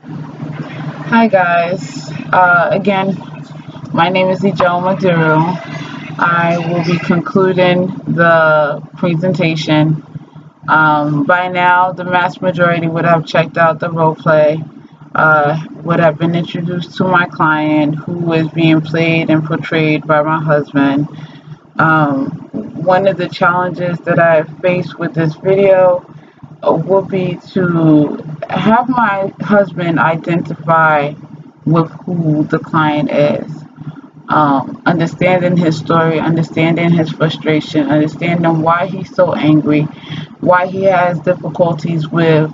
Hi guys. Again, my name is Ijel Maduro. I will be concluding the presentation. By now, the vast majority would have checked out the role play, would have been introduced to my client who is being played and portrayed by my husband. One of the challenges that I have faced with this video would be to have my husband identify with who the client is. Understanding his story, understanding his frustration, understanding why he's so angry, why he has difficulties with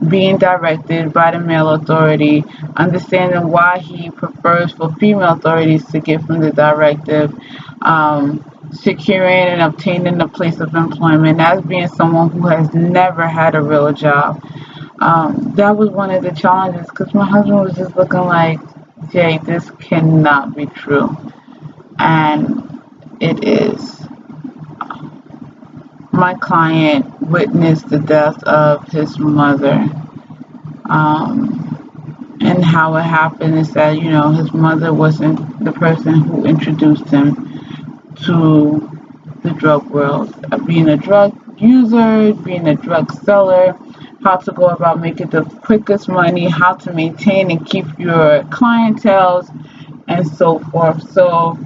being directed by the male authority, understanding why he prefers for female authorities to give him the directive, securing and obtaining a place of employment as being someone who has never had a real job. That was one of the challenges because my husband was just looking like, Jay, this cannot be true. And it is. My client witnessed the death of his mother. And how it happened is that, his mother wasn't the person who introduced him to the drug world. Being a drug user, being a drug seller, how to go about making the quickest money, how to maintain and keep your clientele, and so forth. So,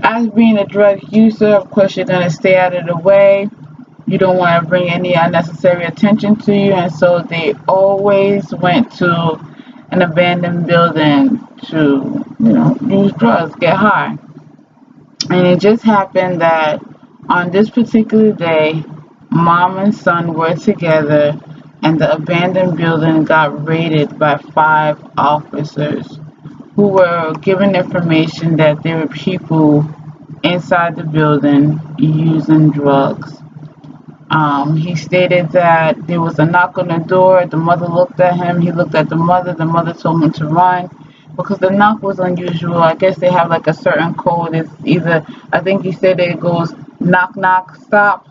as being a drug user, of course, you're going to stay out of the way. You don't want to bring any unnecessary attention to you, and so they always went to an abandoned building to, use drugs, get high. And it just happened that on this particular day, mom and son were together, and the abandoned building got raided by 5 officers who were given information that there were people inside the building using drugs. He stated that there was a knock on the door. The mother looked at him. He looked at the mother. The mother told him to run because the knock was unusual. I guess they have like a certain code. It's either, I think he said it goes knock, knock, stop,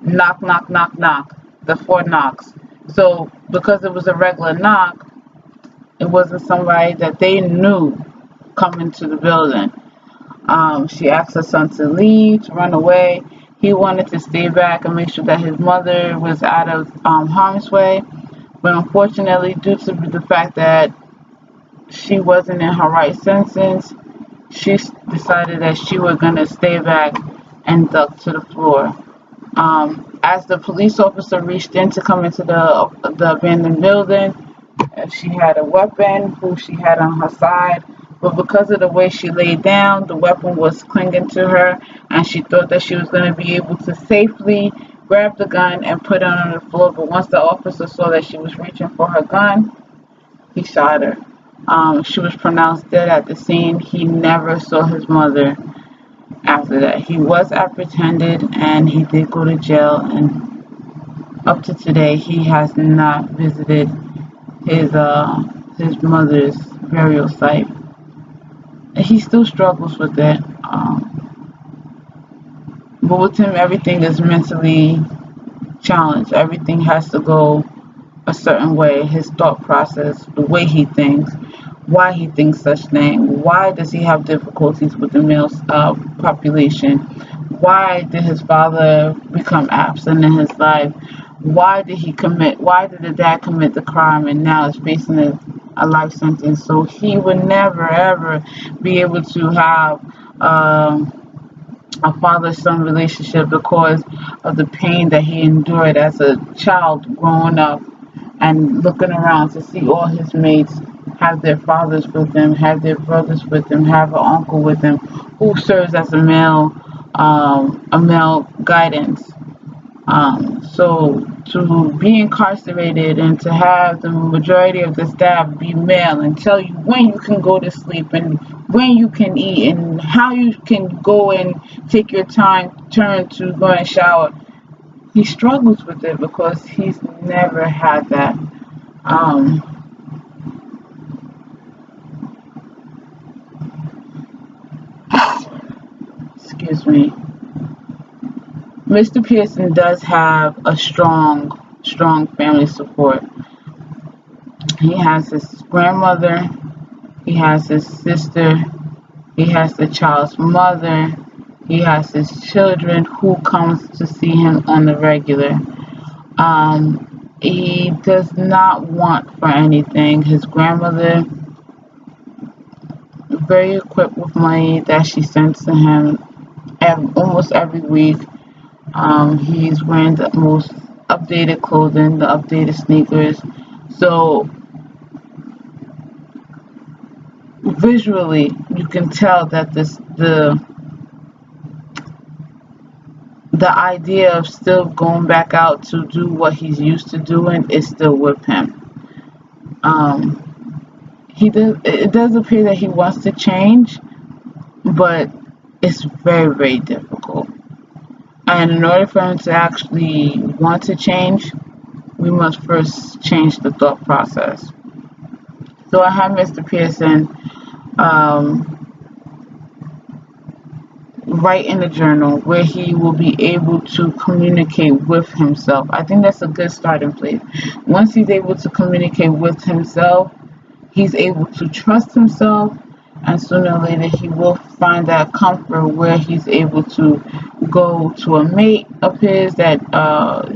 knock, knock, knock, knock. The 4 knocks. So because it was a regular knock, it wasn't somebody that they knew coming to the building. She asked her son to leave, to run away. He wanted to stay back and make sure that his mother was out of harm's way. But unfortunately, due to the fact that she wasn't in her right senses, she decided that she was going to stay back and duck to the floor. As the police officer reached in to come into the abandoned building, she had a weapon who she had on her side, but because of the way she laid down, the weapon was clinging to her, and she thought that she was going to be able to safely grab the gun and put it on the floor. But once the officer saw that she was reaching for her gun, he shot her. She was pronounced dead at the scene. He never saw his mother after that. He was apprehended and he did go to jail, and up to today he has not visited his mother's burial site. He still struggles with it. But with him, everything is mentally challenged. Everything has to go a certain way. His thought process, the way he thinks, why he thinks such things. Why does he have difficulties with the male population? Why did his father become absent in his life? Why did the dad commit the crime and now is facing a life sentence? So he would never ever be able to have a father-son relationship because of the pain that he endured as a child growing up and looking around to see all his mates have their fathers with them, have their brothers with them, have an uncle with them who serves as a male guidance. So to be incarcerated and to have the majority of the staff be male and tell you when you can go to sleep and when you can eat and how you can go and take your turn to go and shower, he struggles with it because he's never had that. Excuse me. Mr. Pearson does have a strong family support. He has his grandmother, he has his sister, he has the child's mother, he has his children who comes to see him on the regular. He does not want for anything. His grandmother is very equipped with money that she sends to him almost every week. He's wearing the most updated clothing, the updated sneakers. So visually, you can tell that the idea of still going back out to do what he's used to doing is still with him. It does appear that he wants to change, but it's very, very difficult. And in order for him to actually want to change, we must first change the thought process. So I have Mr. Pearson write in a journal where he will be able to communicate with himself. I think that's a good starting place. Once he's able to communicate with himself, he's able to trust himself, and sooner or later he will find that comfort where he's able to go to a mate of his that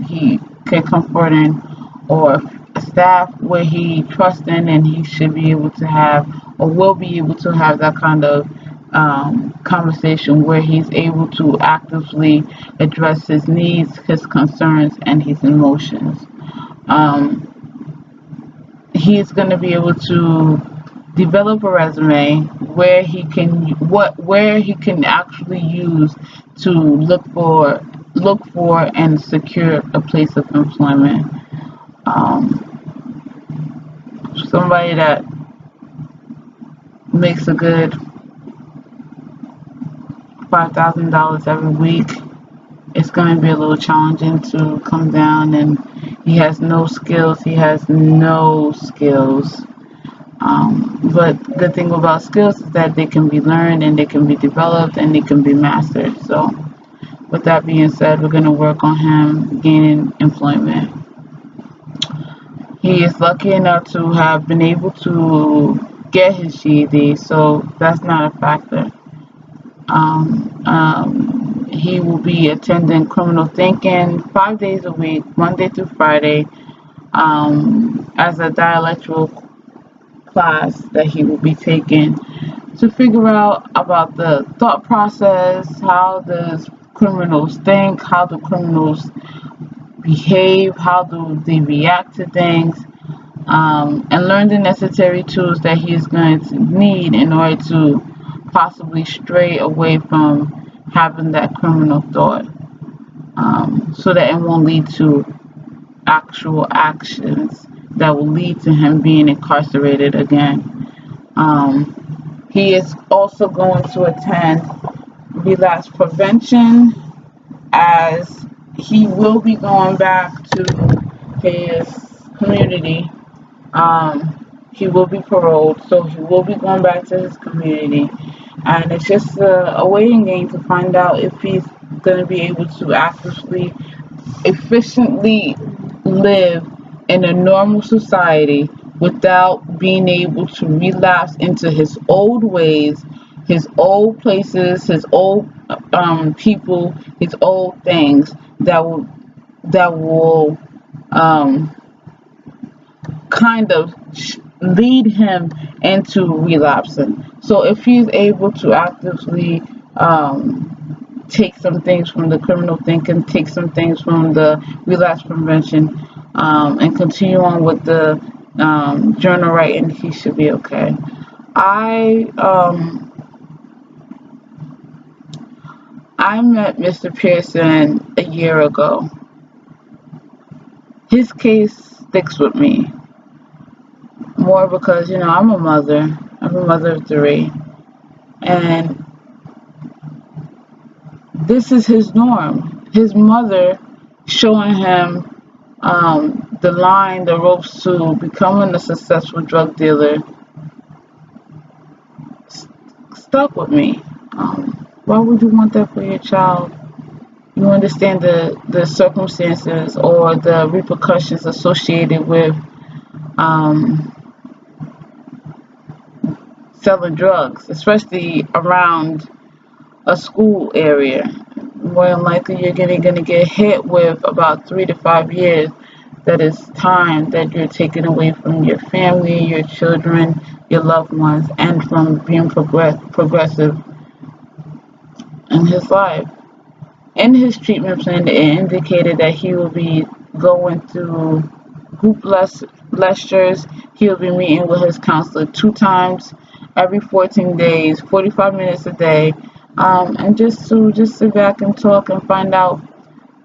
he can comfort in, or a staff where he trusts in, and he should be able to have, or will be able to have, that kind of conversation where he's able to actively address his needs, his concerns, and his emotions. He's going to be able to develop a resume where he can actually use to look for and secure a place of employment. Somebody that makes a good $5,000 every week, it's going to be a little challenging to come down, and he has no skills. But the good thing about skills is that they can be learned, and they can be developed, and they can be mastered. So with that being said, we're going to work on him gaining employment. He is lucky enough to have been able to get his GED, so that's not a factor. He will be attending criminal thinking 5 days a week, Monday through Friday, as a dialectical class that he will be taking to figure out about the thought process, how does criminals think, how do criminals behave, how do they react to things, and learn the necessary tools that he is going to need in order to possibly stray away from having that criminal thought, so that it won't lead to actual actions that will lead to him being incarcerated again. He is also going to attend relapse prevention, as he will be going back to his community. He will be paroled, so he will be going back to his community, and it's just a waiting game to find out if he's going to be able to actively, efficiently live in a normal society without being able to relapse into his old ways, his old places, his old people, his old things that will kind of lead him into relapsing. So if he's able to actively take some things from the criminal thinking, take some things from the relapse prevention, and continue on with the journal writing, he should be okay. I met Mr. Pearson a year ago. His case sticks with me more because, I'm a mother. I'm a mother of 3. And this is his norm. His mother showing him the ropes to becoming a successful drug dealer stuck with me. Why would you want that for your child? You understand the circumstances or the repercussions associated with um, selling drugs, especially around a school area. More than likely, you're gonna get hit with about 3 to 5 years. That is time that you're taking away from your family, your children, your loved ones, and from being progressive in his life. In his treatment plan, it indicated that he will be going through group lectures. He'll be meeting with his counselor 2 times every 14 days, 45 minutes a day, and just sit back and talk and find out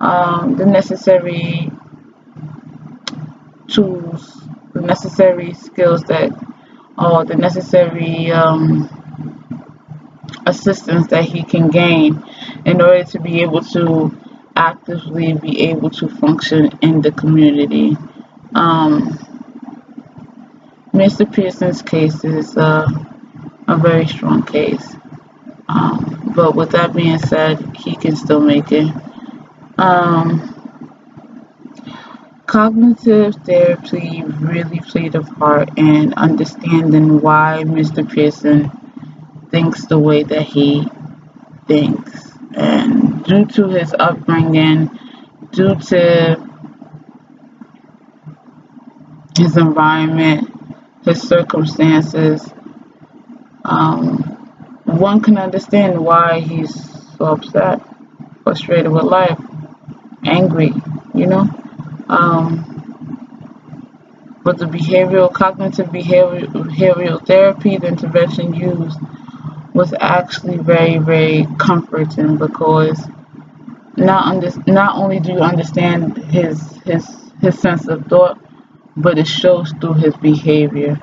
the necessary tools, the necessary skills that, or the necessary assistance that he can gain in order to be able to actively be able to function in the community. Um, Mr. Pearson's case is a very strong case. But with that being said, he can still make it. Um, Cognitive therapy really played a part in understanding why Mr. Pearson thinks the way that he thinks. And due to his upbringing, due to his environment, his circumstances, um, one can understand why he's so upset, frustrated with life, angry, you know. Um, but the cognitive behavioral therapy, the intervention used was actually very, very comforting because not only do you understand his sense of thought, but it shows through his behavior.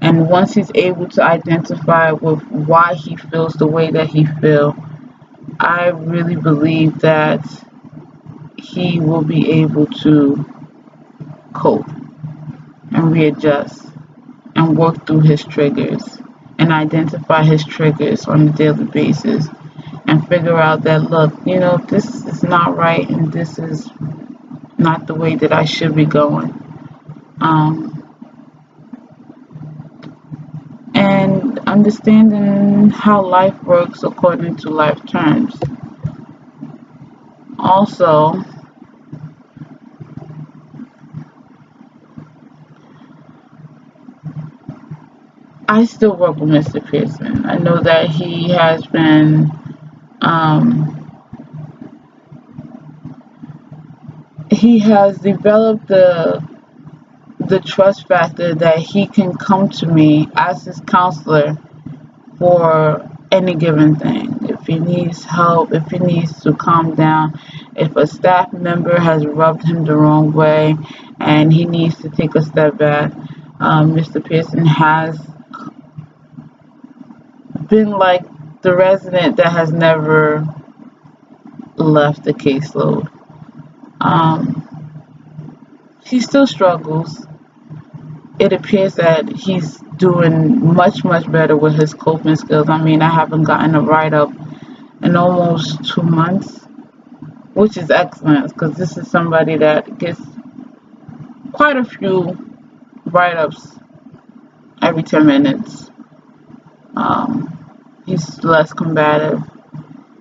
And once he's able to identify with why he feels the way that he feels, I really believe that he will be able to cope and readjust and work through his triggers and identify his triggers on a daily basis and figure out that, look, this is not right and this is not the way that I should be going. And understanding how life works according to life terms. Also, I still work with Mr. Pearson. I know that he has been, he has developed the trust factor that he can come to me as his counselor for any given thing. If he needs help, if he needs to calm down, if a staff member has rubbed him the wrong way and he needs to take a step back, Mr. Pearson has been like the resident that has never left the caseload. He still struggles. It appears that he's doing much, much better with his coping skills. I mean, I haven't gotten a write-up in almost 2 months, which is excellent because this is somebody that gets quite a few write-ups every 10 minutes. He's less combative.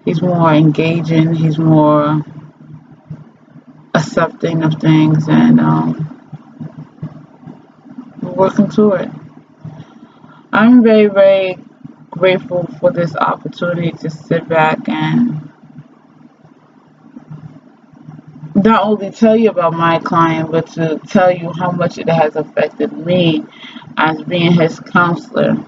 He's more engaging. He's more accepting of things, and we're working toward it. I'm very, very grateful for this opportunity to sit back and not only tell you about my client, but to tell you how much it has affected me as being his counselor.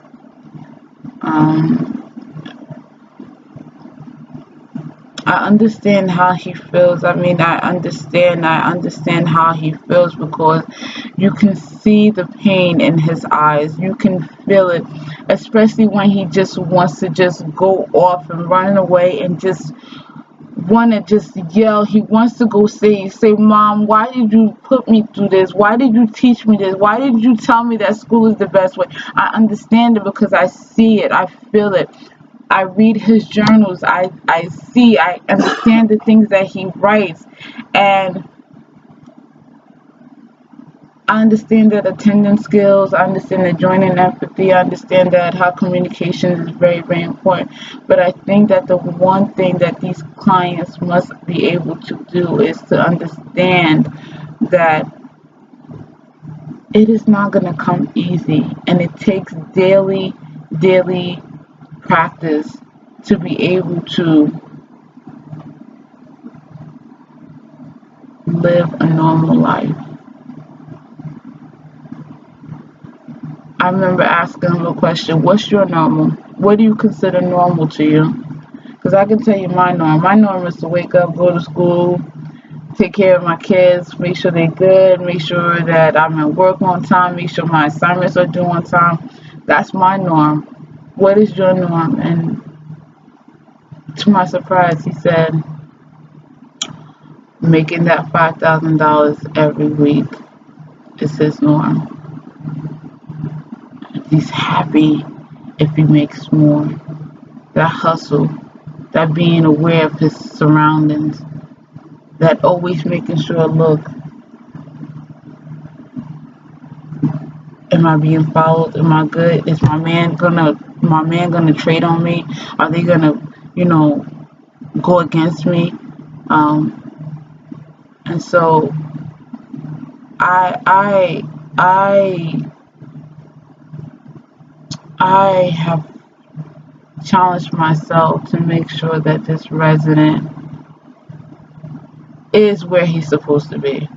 I understand how he feels. I mean, I understand how he feels because you can see the pain in his eyes. You can feel it, especially when he just wants to just go off and run away and just want to just yell. He wants to go say, Mom, why did you put me through this? Why did you teach me this? Why did you tell me that school is the best way? I understand it because I see it. I feel it. I read his journals. I understand the things that he writes. And I understand that attendance skills, I understand that joining empathy, I understand that how communication is very, very important. But I think that the one thing that these clients must be able to do is to understand that it is not going to come easy, and it takes daily practice to be able to live a normal life. I remember asking him a question, what's your normal? What do you consider normal to you? Because I can tell you my norm. My norm is to wake up, go to school, take care of my kids, make sure they're good, make sure that I'm at work on time, make sure my assignments are due on time. That's my norm. What is your norm? And to my surprise, he said, making that $5,000 every week is his norm. He's happy if he makes more. That hustle, that being aware of his surroundings, that always making sure, look, am I being followed? Am I good? Is my man gonna trade on me? Are they gonna, go against me? And so I have challenged myself to make sure that this resident is where he's supposed to be.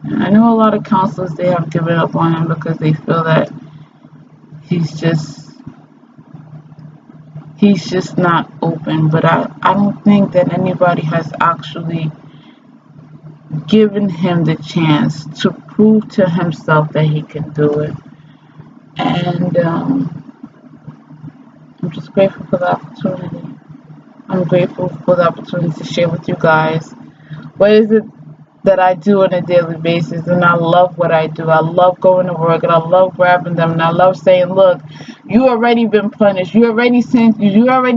And I know a lot of counselors, they have given up on him because they feel that he's just not open. But I don't think that anybody has actually given him the chance to prove to himself that he can do it. And I'm just grateful for the opportunity. I'm grateful for the opportunity to share with you guys what is it that I do on a daily basis. And I love what I do. I love going to work, and I love grabbing them, and I love saying, look, you already been punished. You already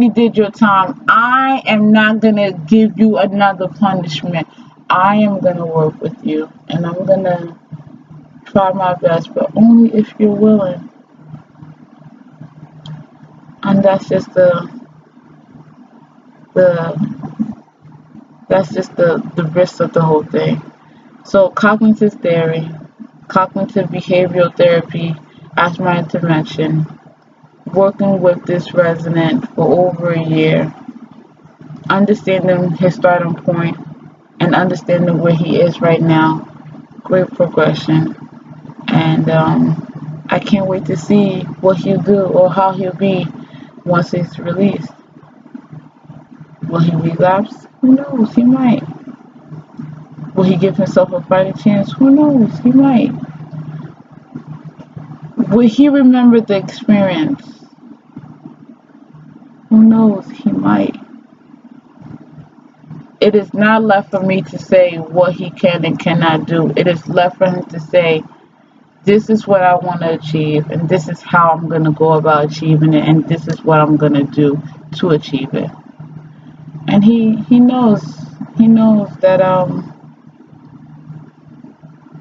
did your time. I am not going to give you another punishment. I am going to work with you, and I'm going to try my best, but only if you're willing. And that's just the risk of the whole thing. So cognitive therapy, cognitive behavioral therapy as my intervention, working with this resident for over a year, understanding his starting point and understanding where he is right now. Great progression. And I can't wait to see what he'll do or how he'll be once he's released. Will he relapse? Who knows? He might. Will he give himself a fighting chance? Who knows? He might. Will he remember the experience? Who knows? He might. It is not left for me to say what he can and cannot do. It is left for him to say, this is what I want to achieve, and this is how I'm going to go about achieving it, and this is what I'm going to do to achieve it. And he knows that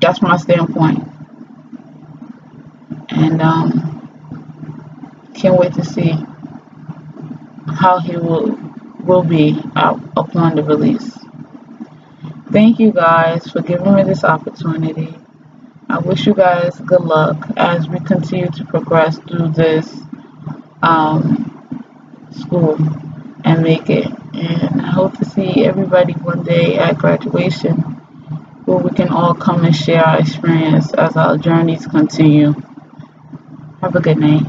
that's my standpoint. And can't wait to see how he will be upon the release. Thank you guys for giving me this opportunity. I wish you guys good luck as we continue to progress through this school and make it. And I hope to see everybody one day at graduation, where we can all come and share our experience as our journeys continue. Have a good night.